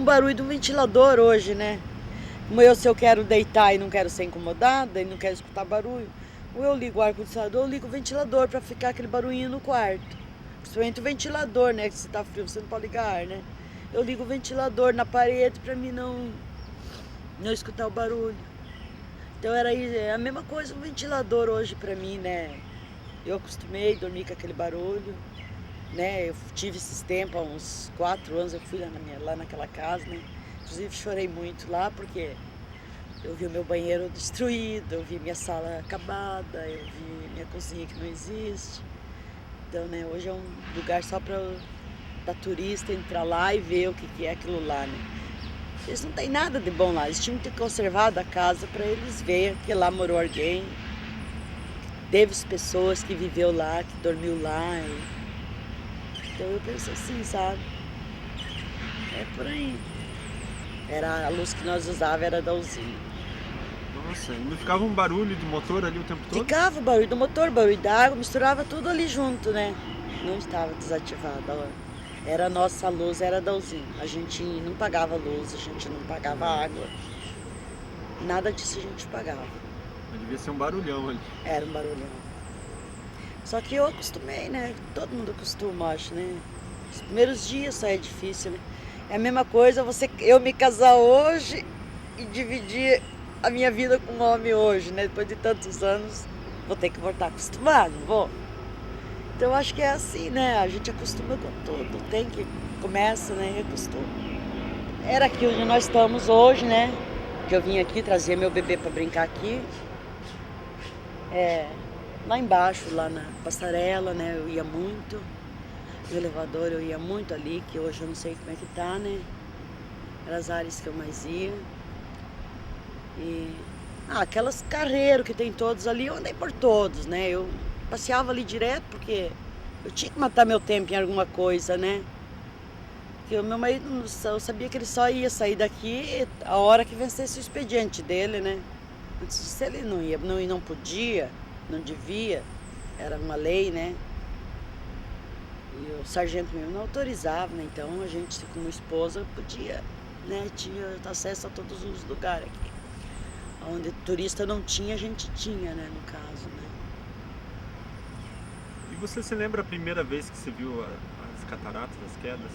barulho de um ventilador hoje, né? Como se eu quero deitar e não quero ser incomodada e não quero escutar barulho, ou eu ligo o ar-condicionado ou eu ligo o ventilador para ficar aquele barulhinho no quarto. Principalmente o ventilador, né? Que se tá frio você não pode ligar ar, né? Eu ligo o ventilador na parede para mim não escutar o barulho. Então era a mesma coisa o ventilador hoje para mim, né? Eu acostumei a dormir com aquele barulho, né? Eu tive esses tempos, há uns 4 anos eu fui lá naquela casa, né? Inclusive chorei muito lá porque eu vi o meu banheiro destruído, eu vi minha sala acabada, eu vi minha cozinha que não existe. Então, né, hoje é um lugar só para turista entrar lá e ver o que é aquilo lá, né? Eles não têm nada de bom lá, eles tinham que ter conservado a casa para eles verem que lá morou alguém, teve pessoas que viveu lá, que dormiu lá. Então eu penso assim, sabe? É por aí. A luz que nós usávamos era da usina. Nossa, e não ficava um barulho do motor ali o tempo todo? Ficava o barulho do motor, barulho da água, misturava tudo ali junto, né? Não estava desativada. Era a nossa luz, era da usina. A gente não pagava luz, a gente não pagava água. Nada disso a gente pagava. Mas devia ser um barulhão ali. Era um barulhão. Só que eu acostumei, né? Todo mundo acostuma, acho, né? Os primeiros dias só é difícil, né? É a mesma coisa eu me casar hoje e dividir a minha vida com um homem hoje, né? Depois de tantos anos, vou ter que voltar a acostumar, não vou? Então eu acho que é assim, né? A gente acostuma com tudo, começa, né? E acostuma. Era aqui onde nós estamos hoje, né? Que eu vim aqui, trazia meu bebê para brincar aqui. Lá embaixo, lá na passarela, né? Eu ia muito. No elevador eu ia muito ali, que hoje eu não sei como é que tá, né? Eram as áreas que eu mais ia. E aquelas carreiras que tem todos ali, eu andei por todos, né? Eu passeava ali direto porque eu tinha que matar meu tempo em alguma coisa, né? Porque o meu marido, eu sabia que ele só ia sair daqui a hora que vencesse o expediente dele, né? Antes disso ele não ia, não podia, não devia, era uma lei, né? E o sargento mesmo não autorizava, né? Então a gente, como esposa, podia, né? Tinha acesso a todos os lugares aqui. Onde turista não tinha, a gente tinha, né? No caso, né? E você se lembra a primeira vez que você viu as cataratas, as quedas?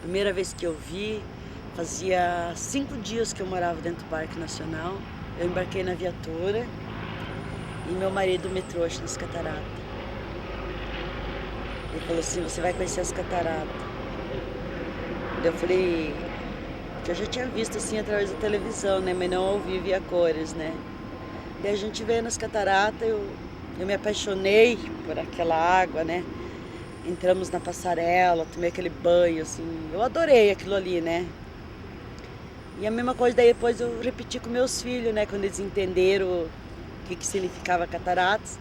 Primeira vez que eu vi, fazia 5 dias que eu morava dentro do Parque Nacional. Eu embarquei na viatura e meu marido me trouxe nas cataratas. Ele falou assim, você vai conhecer as cataratas. Eu falei, que eu já tinha visto assim através da televisão, né? Mas não ouvi via cores, né? E a gente veio nas cataratas, eu me apaixonei por aquela água, né? Entramos na passarela, tomei aquele banho, assim. Eu adorei aquilo ali, né? E a mesma coisa daí depois eu repeti com meus filhos, né? Quando eles entenderam o que significava cataratas.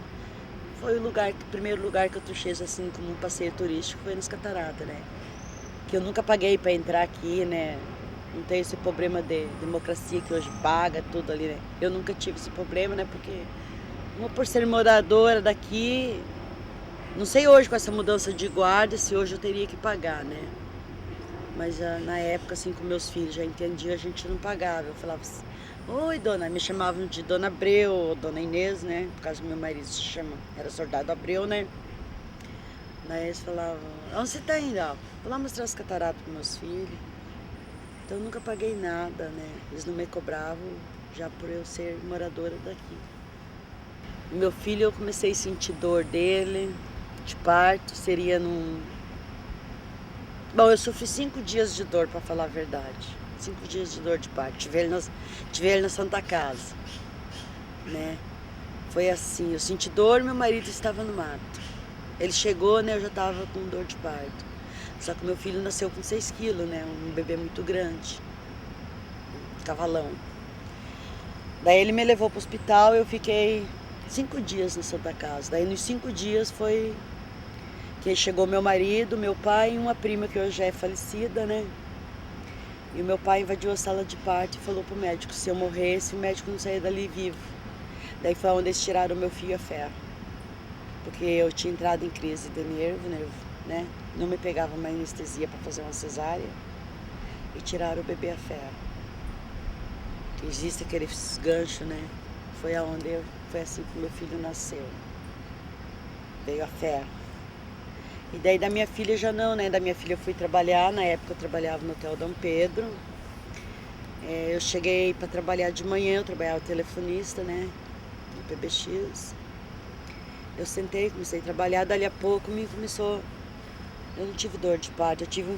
Foi o primeiro lugar que eu trouxe assim como um passeio turístico, foi nas cataratas, né? Que eu nunca paguei para entrar aqui, né? Não tem esse problema de democracia que hoje paga tudo ali, né? Eu nunca tive esse problema, né? Porque por ser moradora daqui, não sei hoje com essa mudança de guarda se hoje eu teria que pagar, né? Mas na época, assim, com meus filhos já entendiam, a gente não pagava. Eu falava assim, oi, dona, me chamavam de Dona Abreu, ou Dona Inês, né? Por causa do meu marido era soldado Abreu, né? Daí eles falavam, onde você tá indo? Vou lá mostrar as cataratas para meus filhos. Então eu nunca paguei nada, né? Eles não me cobravam já por eu ser moradora daqui. O meu filho, eu comecei a sentir dor dele, de parto, seria num... Bom, eu sofri 5 dias de dor, para falar a verdade. 5 dias de dor de parto. Tive ele na Santa Casa, né? Foi assim, eu senti dor, meu marido estava no mato. Ele chegou, né? Eu já estava com dor de parto. Só que meu filho nasceu com 6 quilos, né? Um bebê muito grande. Um cavalão. Daí ele me levou para o hospital, eu fiquei 5 dias na Santa Casa. Daí nos 5 dias foi que chegou meu marido, meu pai e uma prima que hoje já é falecida, né? E o meu pai invadiu a sala de parto e falou pro médico, se eu morresse, o médico não saía dali vivo. Daí foi onde eles tiraram meu fio a ferro. Porque eu tinha entrado em crise de nervo, né? Não me pegava mais anestesia para fazer uma cesárea. e tiraram o bebê a ferro. Existe aqueles ganchos, né? Foi assim que meu filho nasceu. Veio a ferro. E daí da minha filha já não, né? Da minha filha eu fui trabalhar, na época eu trabalhava no Hotel Dom Pedro. Eu cheguei para trabalhar de manhã, eu trabalhava telefonista, né? No PBX. Eu sentei, comecei a trabalhar, dali a pouco começou. Eu não tive dor de parto, eu tive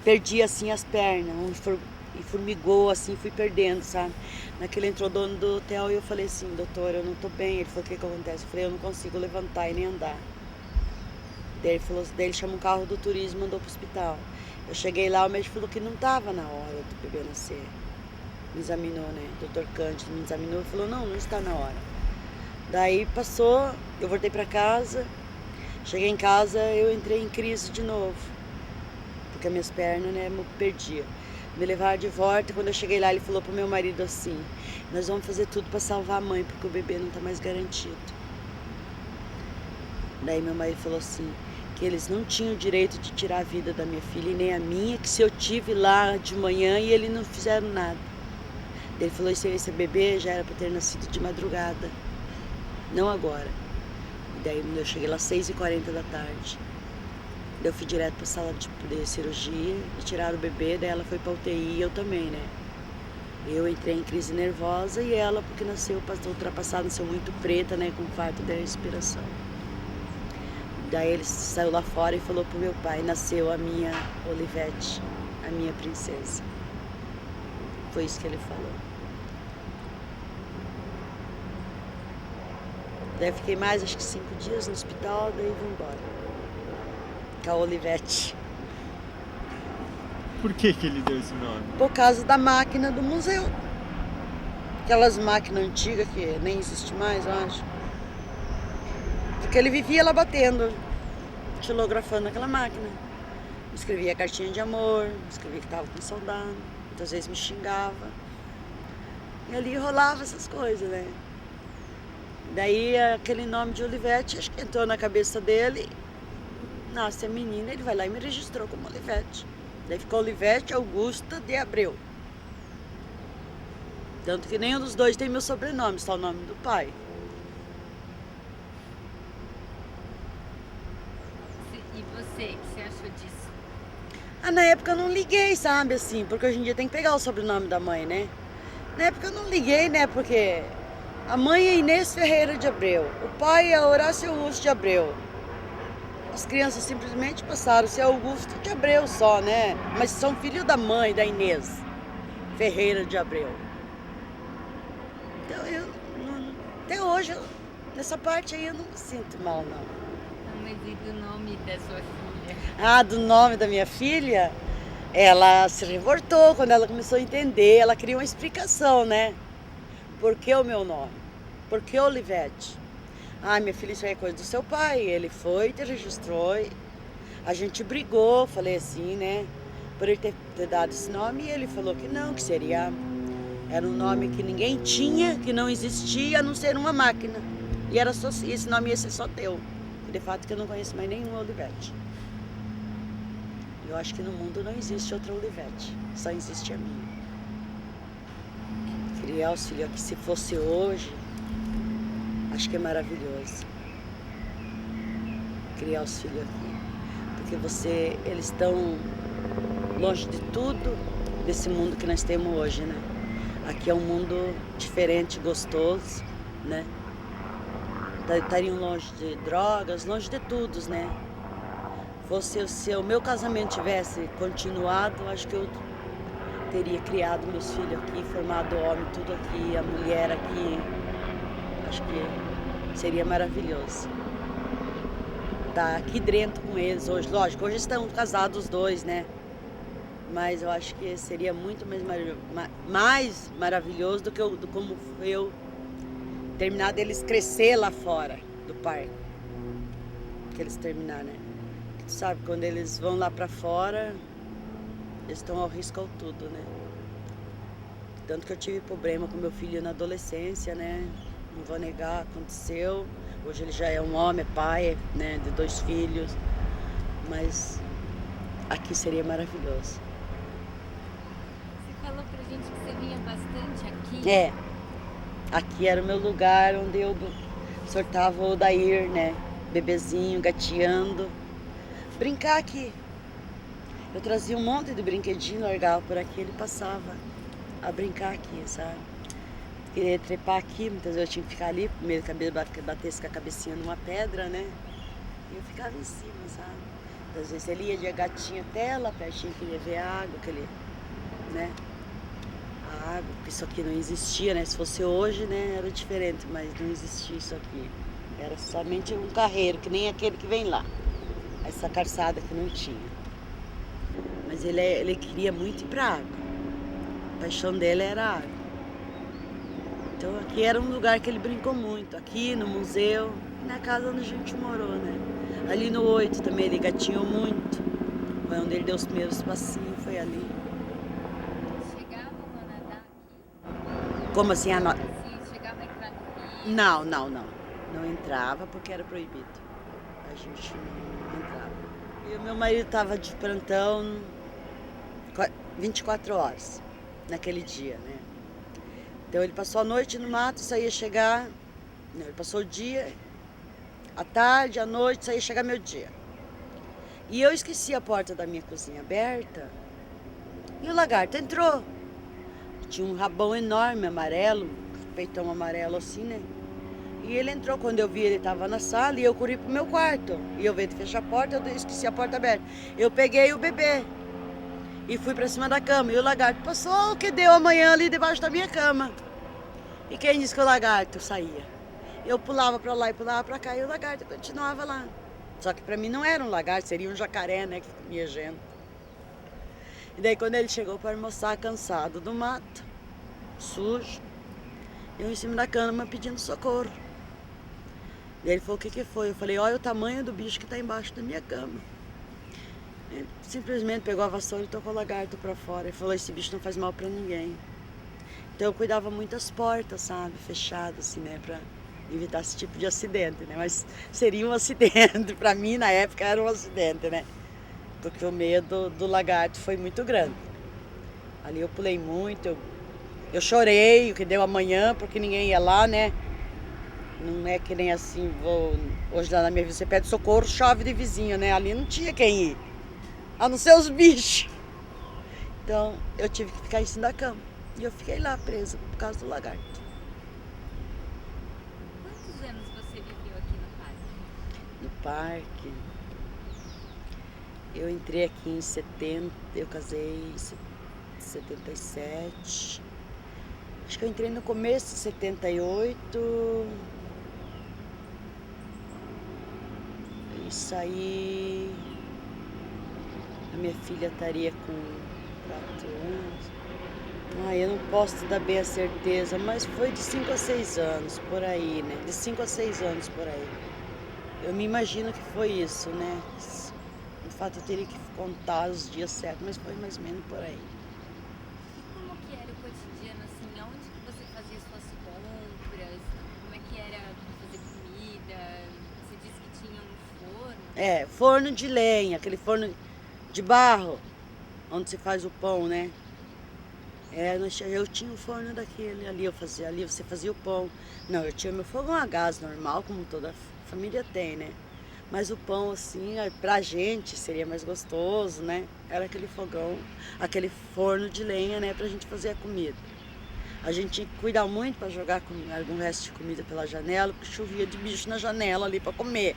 perdi assim as pernas, e formigou assim, fui perdendo, sabe? Naquele entrou o dono do hotel e eu falei assim, doutor, eu não tô bem. Ele falou, o que acontece? Eu falei, eu não consigo levantar e nem andar. Daí ele chamou um carro do turismo e mandou pro hospital. Eu cheguei lá, o médico falou que não tava na hora do bebê nascer. Me examinou, né? Doutor Cândido me examinou e falou, não está na hora. Daí passou, eu voltei para casa, cheguei em casa, eu entrei em crise de novo. Porque as minhas pernas, né, me perdia. Me levaram de volta, quando eu cheguei lá, ele falou pro meu marido assim, nós vamos fazer tudo para salvar a mãe, porque o bebê não tá mais garantido. Daí meu marido falou assim, que eles não tinham o direito de tirar a vida da minha filha e nem a minha, que se eu tive lá de manhã e eles não fizeram nada. Ele falou, esse bebê já era para ter nascido de madrugada, não agora. E daí eu cheguei lá às 6h40 da tarde. Daí eu fui direto para a sala de cirurgia e tiraram o bebê, daí ela foi para UTI e eu também, né? Eu entrei em crise nervosa e ela, porque nasceu ultrapassada, nasceu muito preta, né? Com infarto da respiração. Daí ele saiu lá fora e falou pro meu pai, nasceu a minha Olivete, a minha princesa. Foi isso que ele falou. Daí eu fiquei mais, acho que 5 dias no hospital, daí vim embora. Com a Olivete. Por que ele deu esse nome? Por causa da máquina do museu. Aquelas máquinas antigas que nem existe mais, eu acho. Porque ele vivia lá batendo, xilografando aquela máquina. Escrevia cartinha de amor, escrevia que estava com saudade, muitas vezes me xingava. E ali rolava essas coisas, né? Daí aquele nome de Olivete, acho que entrou na cabeça dele. Nasce a menina, ele vai lá e me registrou como Olivete. Daí ficou Olivete Augusta de Abreu. Tanto que nenhum dos dois tem meu sobrenome, só o nome do pai. E você, o que você achou disso? Na época eu não liguei, sabe, assim, porque hoje em dia tem que pegar o sobrenome da mãe, né? Na época eu não liguei, né, porque a mãe é Inês Ferreira de Abreu, o pai é Horácio Augusto de Abreu. As crianças simplesmente passaram a ser Augusto de Abreu só, né? Mas são filhos da mãe, da Inês Ferreira de Abreu. Então até hoje, nessa parte aí eu não me sinto mal, não. Mas e do nome da sua filha? Do nome da minha filha? Ela se revoltou quando ela começou a entender, ela queria uma explicação, né? Por que o meu nome? Por que Olivete? Minha filha, isso aí é coisa do seu pai. Ele foi, te registrou. A gente brigou, falei assim, né? Por ele ter dado esse nome. E ele falou que não, que era um nome que ninguém tinha, que não existia, a não ser uma máquina. E era só, esse nome ia ser só teu. De fato que eu não conheço mais nenhum Olivete. Eu acho que no mundo não existe outra Olivete. Só existe a minha. Criar os filhos aqui, se fosse hoje, acho que é maravilhoso. Criar os filhos aqui. Porque eles estão longe de tudo desse mundo que nós temos hoje, né? Aqui é um mundo diferente, gostoso, né? Estariam longe de drogas, longe de tudo, né? Se o meu casamento tivesse continuado, acho que eu teria criado meus filhos aqui, formado homem, tudo aqui, a mulher aqui. Acho que seria maravilhoso. Tá aqui dentro com eles hoje. Lógico, hoje estão casados os dois, né? Mas eu acho que seria muito mais maravilhoso do como eu terminar deles crescer lá fora do parque. Que eles terminaram, né? Tu sabe, quando eles vão lá pra fora, eles estão ao risco ao tudo, né? Tanto que eu tive problema com meu filho na adolescência, né? Não vou negar, aconteceu. Hoje ele já é um homem, é pai, né? De 2 filhos. Mas aqui seria maravilhoso. bastante aqui? É, aqui era o meu lugar onde eu soltava o Odair, né? Bebezinho, gateando. Brincar aqui. Eu trazia um monte de brinquedinho, largava por aqui, ele passava a brincar aqui, sabe? Queria trepar aqui, muitas vezes eu tinha que ficar ali, primeiro que batesse com a cabecinha numa pedra, né? E eu ficava em cima, sabe? Às vezes ele ia de gatinho até lá pertinho, queria ver a água, né? A água, porque isso aqui não existia, né? Se fosse hoje, né, era diferente, mas não existia isso aqui. Era somente um carreiro, que nem aquele que vem lá. Essa calçada que não tinha. Mas ele queria muito ir pra água. A paixão dele era a água. Então aqui era um lugar que ele brincou muito. Aqui no museu, na casa onde a gente morou, né? Ali no 8 também ele gatinhou muito. Foi onde ele deu os primeiros passinhos, foi ali. Chegavam a nadar aqui? Como assim? Assim, chegava a entrar no rio? Não. Não entrava porque era proibido. A gente não entrava. E o meu marido estava de plantão 24 horas naquele dia, né? Então ele passou a noite no mato, só ia chegar. Não, ele passou o dia, a tarde, a noite, só ia chegar meu dia. E eu esqueci a porta da minha cozinha aberta e o lagarto entrou. Tinha um rabão enorme, amarelo, peitão amarelo assim, né? E ele entrou, quando eu vi ele estava na sala e eu corri pro meu quarto. E eu veio de fechar a porta, eu esqueci a porta aberta. Eu peguei o bebê e fui pra cima da cama. E o lagarto passou, que deu amanhã ali debaixo da minha cama. E quem disse que o lagarto saía? Eu pulava pra lá e pulava pra cá e o lagarto continuava lá. Só que pra mim não era um lagarto, seria um jacaré, né, que comia gente. E daí quando ele chegou para almoçar, cansado do mato, sujo, eu em cima da cama pedindo socorro. Daí ele falou, o que foi? Eu falei, olha o tamanho do bicho que tá embaixo da minha cama. Ele simplesmente pegou a vassoura e tocou o lagarto pra fora. Ele falou, esse bicho não faz mal pra ninguém. Então eu cuidava muito das portas, sabe, fechadas, assim, né, pra evitar esse tipo de acidente, né. Mas seria um acidente, pra mim na época era um acidente, né. Porque o medo do lagarto foi muito grande. Ali eu pulei muito, eu chorei, o que deu amanhã, porque ninguém ia lá, né. Não é que nem assim, hoje lá na minha vida você pede socorro, chove de vizinho, né? Ali não tinha quem ir, a não ser os bichos. Então eu tive que ficar em cima da cama. E eu fiquei lá presa por causa do lagarto. Quantos anos você viveu aqui no parque? No parque, eu entrei aqui em 70, eu casei em 77. Acho que eu entrei no começo de 78. E saí. A minha filha estaria com 4 anos. Eu não posso te dar bem a certeza, mas foi de 5 a 6 anos, por aí, né? De 5 a 6 anos, por aí. Eu me imagino que foi isso, né? De fato, eu teria que contar os dias certos, mas foi mais ou menos por aí. E como que era o cotidiano, assim? Onde que você fazia suas compras? Como é que era fazer comida? Você disse que tinha um forno? Forno de lenha, aquele forno de barro, onde se faz o pão, né? Eu tinha um forno daquele, ali você fazia o pão. Não, eu tinha meu fogão a gás normal, como toda família tem, né? Mas o pão, assim, pra gente seria mais gostoso, né? Era aquele fogão, aquele forno de lenha, né? Pra gente fazer a comida. A gente tinha que cuidar muito pra jogar algum resto de comida pela janela, porque chovia de bicho na janela ali pra comer.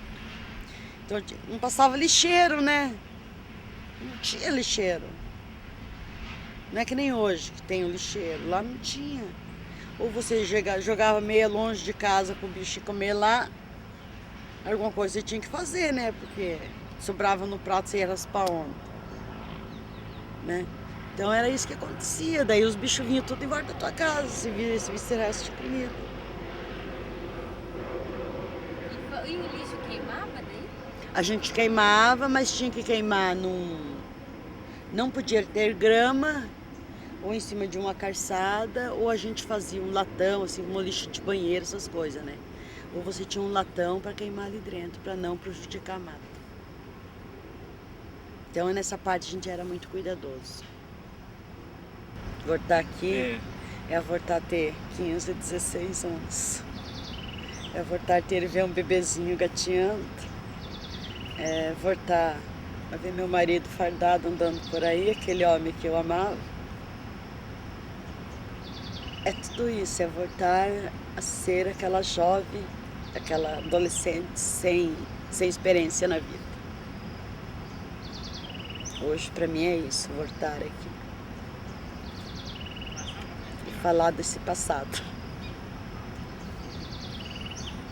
Então não passava lixeiro, né? Não tinha lixeiro. Não é que nem hoje que tem o lixeiro, lá não tinha. Ou você jogava meio longe de casa para o bicho comer lá, alguma coisa você tinha que fazer, né? Porque sobrava no prato, você ia raspar onde, né? Então era isso que acontecia, daí os bichos vinham tudo em volta da tua casa, se visse resto de comida. E o lixo queimava daí? A gente queimava, mas tinha que queimar não podia ter grama, ou em cima de uma calçada, ou a gente fazia um latão, assim, como lixo de banheiro, essas coisas, né? Ou você tinha um latão para queimar ali dentro, para não prejudicar a mata. Então nessa parte a gente era muito cuidadoso. Cortar aqui. É voltar a ter 15, 16 anos. É voltar a ter ver um bebezinho gateando. É voltar a ver meu marido fardado andando por aí, aquele homem que eu amava. É tudo isso, é voltar a ser aquela jovem, aquela adolescente sem experiência na vida. Hoje para mim é isso, voltar aqui e falar desse passado.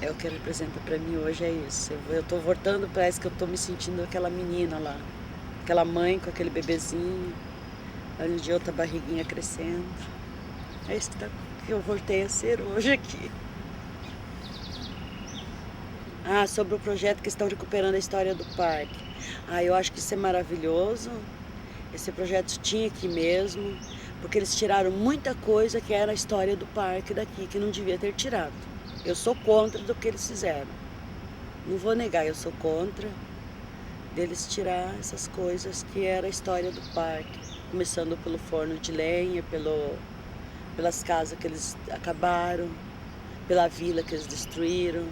É o que representa para mim hoje, é isso. Eu tô voltando, parece que eu tô me sentindo aquela menina lá, aquela mãe com aquele bebezinho, onde de outra barriguinha crescendo. É isso que eu voltei a ser hoje aqui. Sobre o projeto que estão recuperando a história do parque. Eu acho que isso é maravilhoso. Esse projeto tinha aqui mesmo, porque eles tiraram muita coisa que era a história do parque daqui, que não devia ter tirado. Eu sou contra do que eles fizeram. Não vou negar, eu sou contra deles tirar essas coisas que era a história do parque. Começando pelo forno de lenha, pelas casas que eles acabaram, pela vila que eles destruíram,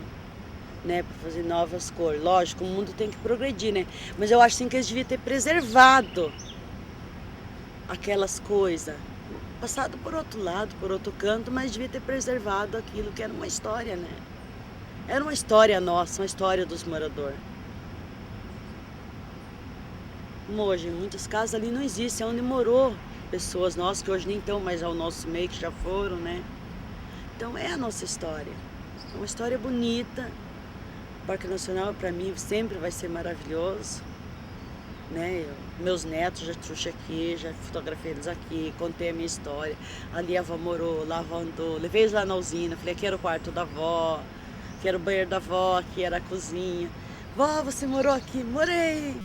né, para fazer novas cores. Lógico, o mundo tem que progredir, né? Mas eu acho sim que eles deviam ter preservado aquelas coisas. Passado por outro lado, por outro canto, mas devia ter preservado aquilo que era uma história, né? Era uma história nossa, uma história dos moradores. Hoje, em muitas casas ali não existe, é onde morou pessoas nossas que hoje nem estão mais ao nosso meio, que já foram, né? Então é a nossa história. É uma história bonita. O Parque Nacional para mim sempre vai ser maravilhoso, né? Meus netos já trouxe aqui, já fotografei eles aqui, contei a minha história. Ali a avó morou, lá a avó andou, levei eles lá na usina, falei, aqui era o quarto da avó, aqui era o banheiro da avó, aqui era a cozinha. Vó, você morou aqui? Morei!